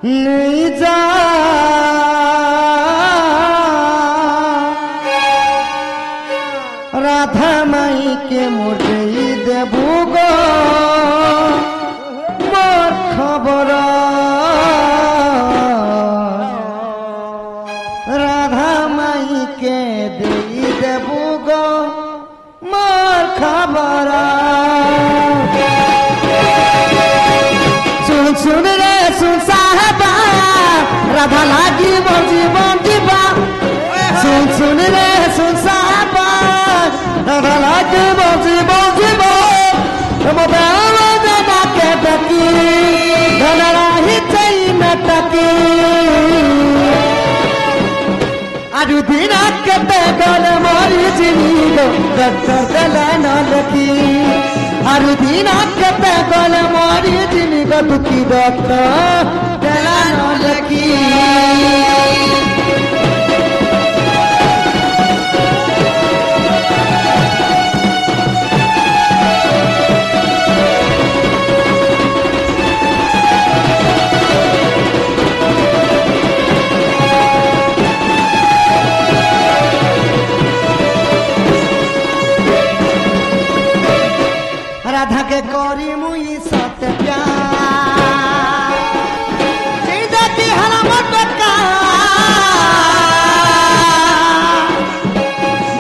नहीं जा राधा माई के मोटे देबू गो मोर खबर राधा माई के दे देबू गो मोर खबर सुन सुन रे सुन साहबा राधा लागी मोर जीवन जीवा सुन सुन रे सुन साहबा राधा लागी मोर जीवन जीवा मोबाइल दादा के बकी धनरा ही चाहिए नटकी आजू दिन के गल मोरी जिनी गो डॉक्टर दला न लकी आजू दिन के गल मोरी जिनी गो दुखी डॉक्टर दला न लकी राधा के करी मुई सत्य प्यार जिंदगी हला मटका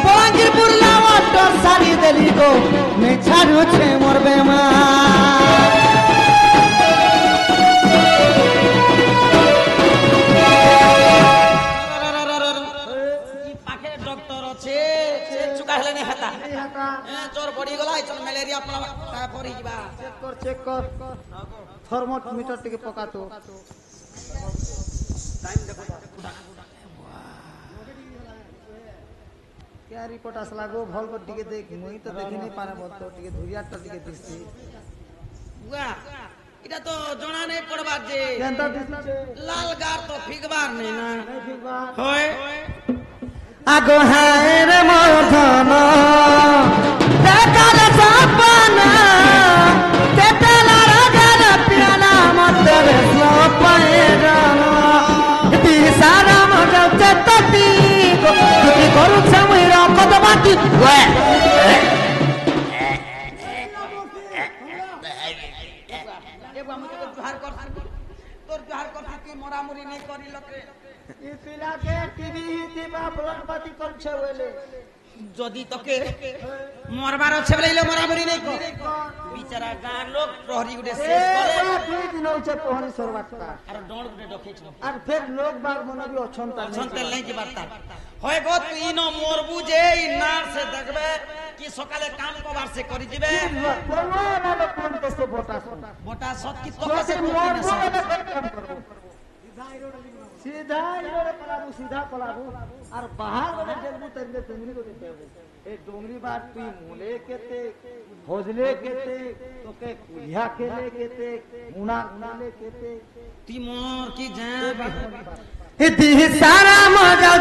बलांगीर बुरला वाटर सारी देली गो मैं छाड़ू छे मोर बेमार पाखे डॉक्टर আছে সে চুকা হেলে নে হাতা জ্বর পড়ি গলা চল ম্যালেরিয়া পড়া পড়ি যা चेक कर थर्मोमीटर टिके पका तो टाइम देखो क्या रिपोर्ट असला गो भल को टिके देख मुई तो देखि नहीं पारे बोल तो टिके धुरियाटा टिके दिसती बुआ এটা তো জনা নাই পড়বার যে केंता दिसते লাল গার তো ফিকবার নেই না नहीं ठीक बा হয় আগো হায় রে মোর ধন দেখাল সপনা তেতলা রাজার পিয়ালা মতে রে সপায়রান দিশারা মজা চততি তুই করু সময় রকত বাতি ওয়ে এগো আমি তোকে জোহার কর তোর জোহার কর তুই মরামরি নাই করি লোকে ই পিলা के टीवी दिबा ब्लडपाती করছে বলে যদি তোকে মরবার আছে বলে মরামরি নাই কর বিচারা গাঁ লোক প্রহরী গুটে শেষ করে দুই দিন হচ্ছে পোহরি সরবাটা আর ডোল গুটে ডকেছ আর ফের লোক বাগ মনে भी অছন্তা সন্তেল নাই কি বার্তা হয় গো তুই ন মরবু যে নার সে দেখবে কি সকালে কাম কবার সে করি দিবে কোনো না কোন দেশে ভোটা মোটা সৎ কি তোকে সে করবি না सीधा इरोरे सीधा पलाबू और बाहर गोटे देखबू तरिले डोंगरी को देते ए डोंगरी बात तुई मुले केते खोजले केते तोके कुलिया खेले केते मुना मुनाले केते তুই মোর কি যাবি इति सारा मजा